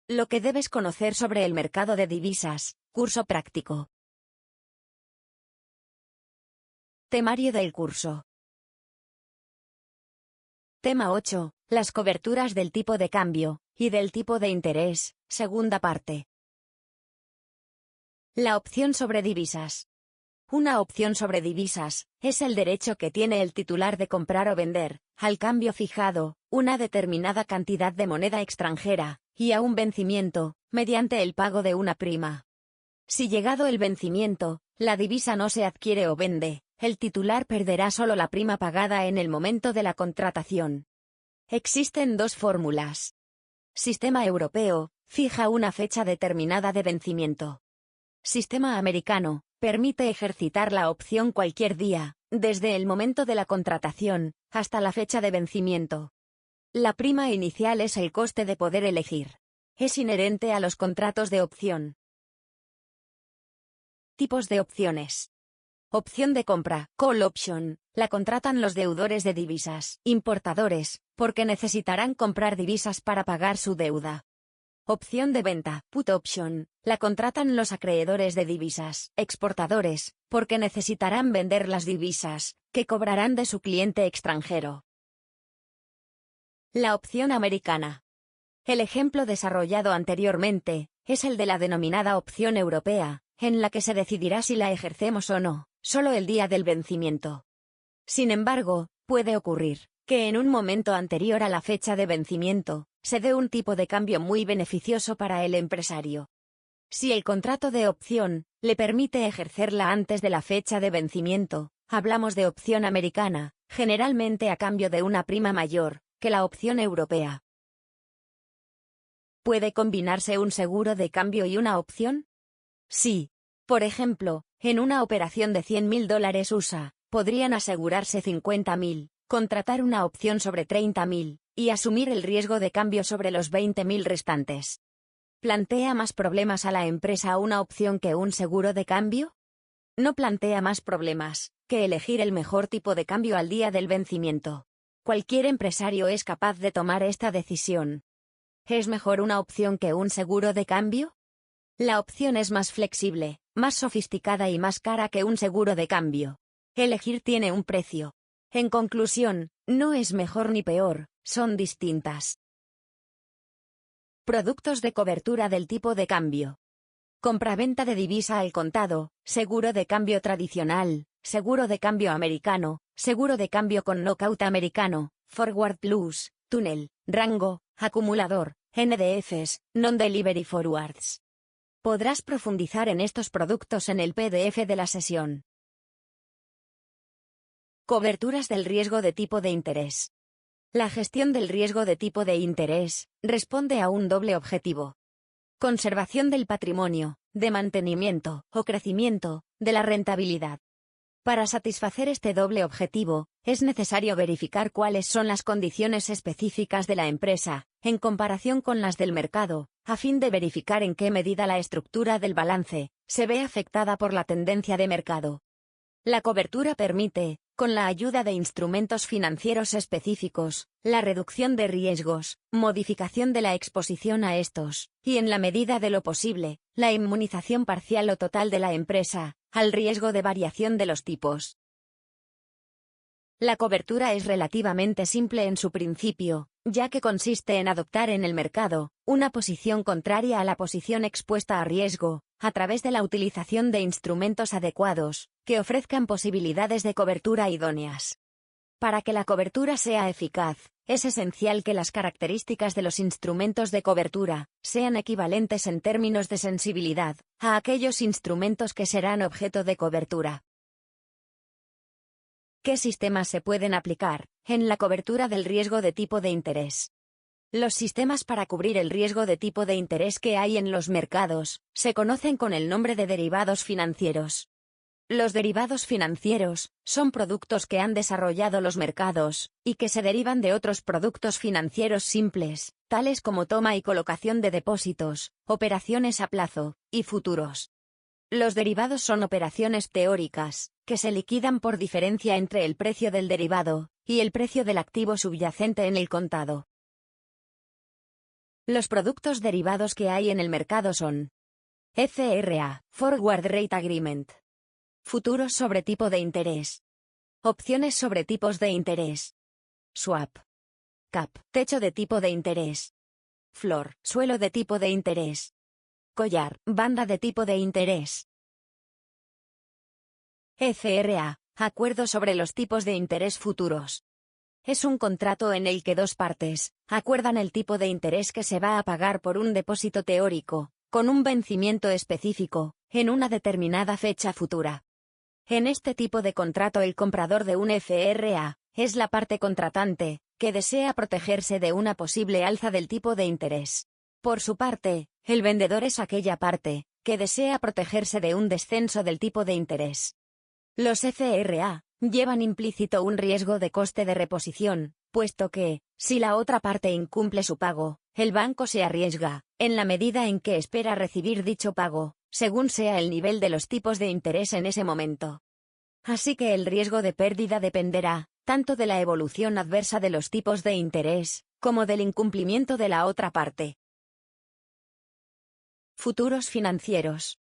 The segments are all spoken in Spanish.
Lo que debes conocer sobre el mercado de divisas, curso práctico. Temario del curso. Tema 8. Las coberturas del tipo de cambio y del tipo de interés, segunda parte. La opción sobre divisas. Una opción sobre divisas es el derecho que tiene el titular de comprar o vender, al cambio fijado, una determinada cantidad de moneda extranjera, y a un vencimiento, mediante el pago de una prima. Si llegado el vencimiento, la divisa no se adquiere o vende, el titular perderá solo la prima pagada en el momento de la contratación. Existen dos fórmulas. Sistema europeo, fija una fecha determinada de vencimiento. Sistema americano, permite ejercitar la opción cualquier día, desde el momento de la contratación, hasta la fecha de vencimiento. La prima inicial es el coste de poder elegir. Es inherente a los contratos de opción. Tipos de opciones. Opción de compra, call option, la contratan los deudores de divisas, importadores, porque necesitarán comprar divisas para pagar su deuda. Opción de venta, put option, la contratan los acreedores de divisas, exportadores, porque necesitarán vender las divisas, que cobrarán de su cliente extranjero. La opción americana. El ejemplo desarrollado anteriormente, es el de la denominada opción europea, en la que se decidirá si la ejercemos o no, solo el día del vencimiento. Sin embargo, puede ocurrir que en un momento anterior a la fecha de vencimiento, se dé un tipo de cambio muy beneficioso para el empresario. Si el contrato de opción le permite ejercerla antes de la fecha de vencimiento, hablamos de opción americana, generalmente a cambio de una prima mayor que la opción europea. ¿Puede combinarse un seguro de cambio y una opción? Sí. Por ejemplo, en una operación de $100.000 USA, podrían asegurarse 50.000, contratar una opción sobre 30.000, y asumir el riesgo de cambio sobre los 20.000 restantes. ¿Plantea más problemas a la empresa una opción que un seguro de cambio? No plantea más problemas que elegir el mejor tipo de cambio al día del vencimiento. Cualquier empresario es capaz de tomar esta decisión. ¿Es mejor una opción que un seguro de cambio? La opción es más flexible, más sofisticada y más cara que un seguro de cambio. Elegir tiene un precio. En conclusión, no es mejor ni peor, son distintas. Productos de cobertura del tipo de cambio. Compraventa de divisa al contado, seguro de cambio tradicional, seguro de cambio americano, seguro de cambio con knockout americano, forward plus, túnel, rango, acumulador, NDFs, non-delivery forwards. Podrás profundizar en estos productos en el PDF de la sesión. Coberturas del riesgo de tipo de interés. La gestión del riesgo de tipo de interés responde a un doble objetivo. Conservación del patrimonio, de mantenimiento o crecimiento de la rentabilidad. Para satisfacer este doble objetivo, es necesario verificar cuáles son las condiciones específicas de la empresa, en comparación con las del mercado, a fin de verificar en qué medida la estructura del balance se ve afectada por la tendencia de mercado. La cobertura permite, con la ayuda de instrumentos financieros específicos, la reducción de riesgos, modificación de la exposición a estos, y en la medida de lo posible, la inmunización parcial o total de la empresa al riesgo de variación de los tipos. La cobertura es relativamente simple en su principio, ya que consiste en adoptar en el mercado una posición contraria a la posición expuesta a riesgo, a través de la utilización de instrumentos adecuados, que ofrezcan posibilidades de cobertura idóneas. Para que la cobertura sea eficaz, es esencial que las características de los instrumentos de cobertura sean equivalentes en términos de sensibilidad a aquellos instrumentos que serán objeto de cobertura. ¿Qué sistemas se pueden aplicar en la cobertura del riesgo de tipo de interés? Los sistemas para cubrir el riesgo de tipo de interés que hay en los mercados se conocen con el nombre de derivados financieros. Los derivados financieros son productos que han desarrollado los mercados y que se derivan de otros productos financieros simples, tales como toma y colocación de depósitos, operaciones a plazo y futuros. Los derivados son operaciones teóricas, que se liquidan por diferencia entre el precio del derivado y el precio del activo subyacente en el contado. Los productos derivados que hay en el mercado son FRA, Forward Rate Agreement. Futuros sobre tipo de interés. Opciones sobre tipos de interés. Swap. Cap, techo de tipo de interés. Floor, suelo de tipo de interés. Collar, banda de tipo de interés. FRA, acuerdo sobre los tipos de interés futuros. Es un contrato en el que dos partes acuerdan el tipo de interés que se va a pagar por un depósito teórico, con un vencimiento específico, en una determinada fecha futura. En este tipo de contrato el comprador de un FRA es la parte contratante, que desea protegerse de una posible alza del tipo de interés. Por su parte, el vendedor es aquella parte que desea protegerse de un descenso del tipo de interés. Los FRA llevan implícito un riesgo de coste de reposición, puesto que, si la otra parte incumple su pago, el banco se arriesga, en la medida en que espera recibir dicho pago, según sea el nivel de los tipos de interés en ese momento. Así que el riesgo de pérdida dependerá, tanto de la evolución adversa de los tipos de interés, como del incumplimiento de la otra parte. Futuros financieros.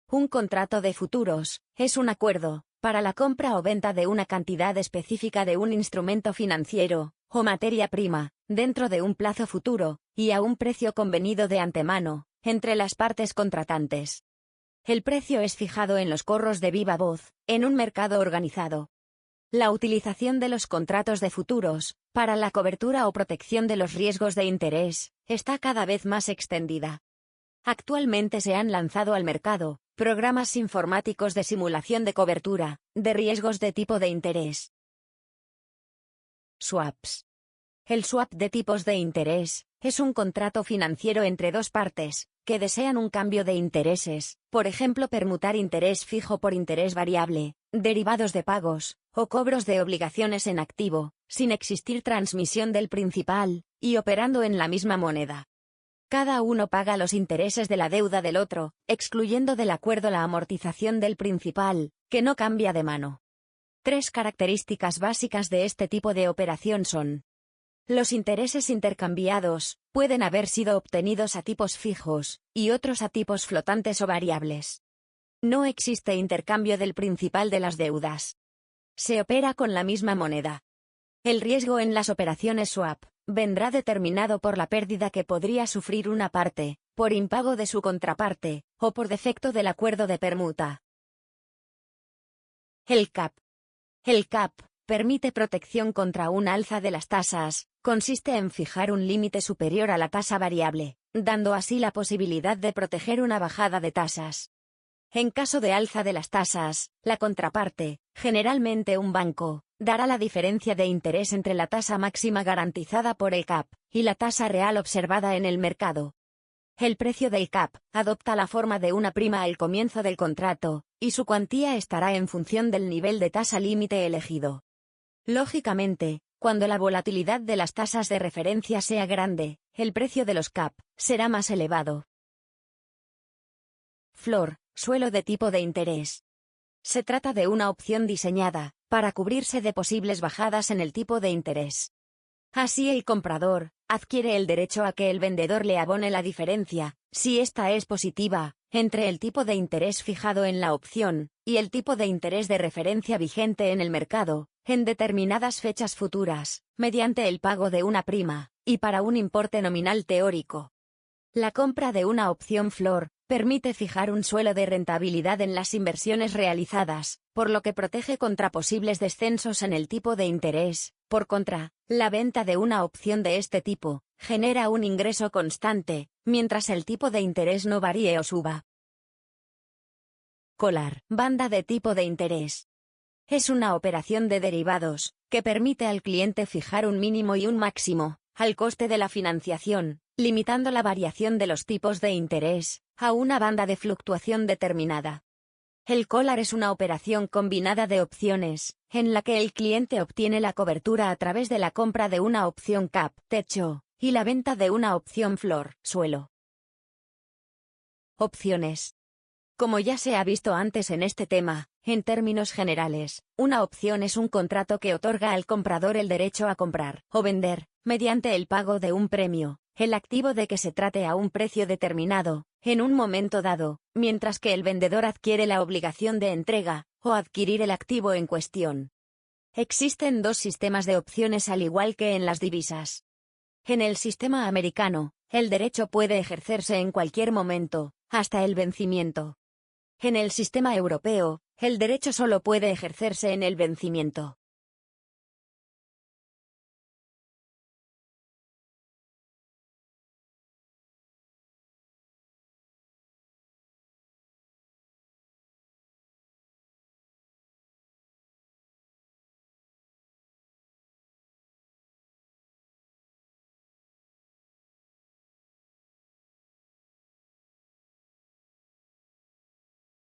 Un contrato de futuros es un acuerdo para la compra o venta de una cantidad específica de un instrumento financiero o materia prima, dentro de un plazo futuro, y a un precio convenido de antemano, entre las partes contratantes. El precio es fijado en los corros de viva voz, en un mercado organizado. La utilización de los contratos de futuros, para la cobertura o protección de los riesgos de interés, está cada vez más extendida. Actualmente se han lanzado al mercado programas informáticos de simulación de cobertura de riesgos de tipo de interés. Swaps. El swap de tipos de interés es un contrato financiero entre dos partes que desean un cambio de intereses, por ejemplo permutar interés fijo por interés variable, derivados de pagos, o cobros de obligaciones en activo, sin existir transmisión del principal, y operando en la misma moneda. Cada uno paga los intereses de la deuda del otro, excluyendo del acuerdo la amortización del principal, que no cambia de mano. Tres características básicas de este tipo de operación son: los intereses intercambiados pueden haber sido obtenidos a tipos fijos, y otros a tipos flotantes o variables. No existe intercambio del principal de las deudas. Se opera con la misma moneda. El riesgo en las operaciones swap vendrá determinado por la pérdida que podría sufrir una parte, por impago de su contraparte, o por defecto del acuerdo de permuta. El CAP. El CAP permite protección contra un alza de las tasas, consiste en fijar un límite superior a la tasa variable, dando así la posibilidad de proteger una bajada de tasas. En caso de alza de las tasas, la contraparte, generalmente un banco, dará la diferencia de interés entre la tasa máxima garantizada por el CAP y la tasa real observada en el mercado. El precio del CAP adopta la forma de una prima al comienzo del contrato, y su cuantía estará en función del nivel de tasa límite elegido. Lógicamente, cuando la volatilidad de las tasas de referencia sea grande, el precio de los CAP será más elevado. Floor, suelo de tipo de interés. Se trata de una opción diseñada para cubrirse de posibles bajadas en el tipo de interés. Así el comprador adquiere el derecho a que el vendedor le abone la diferencia, si ésta es positiva, entre el tipo de interés fijado en la opción y el tipo de interés de referencia vigente en el mercado, en determinadas fechas futuras, mediante el pago de una prima, y para un importe nominal teórico. La compra de una opción floor permite fijar un suelo de rentabilidad en las inversiones realizadas, por lo que protege contra posibles descensos en el tipo de interés. Por contra, la venta de una opción de este tipo genera un ingreso constante, mientras el tipo de interés no varíe o suba. Collar, banda de tipo de interés. Es una operación de derivados que permite al cliente fijar un mínimo y un máximo al coste de la financiación, limitando la variación de los tipos de interés a una banda de fluctuación determinada. El collar es una operación combinada de opciones, en la que el cliente obtiene la cobertura a través de la compra de una opción CAP, techo, y la venta de una opción floor, suelo. Opciones. Como ya se ha visto antes en este tema, en términos generales, una opción es un contrato que otorga al comprador el derecho a comprar o vender, mediante el pago de un premio, el activo de que se trate a un precio determinado, en un momento dado, mientras que el vendedor adquiere la obligación de entrega, o adquirir el activo en cuestión. Existen dos sistemas de opciones al igual que en las divisas. En el sistema americano, el derecho puede ejercerse en cualquier momento, hasta el vencimiento. En el sistema europeo, el derecho solo puede ejercerse en el vencimiento.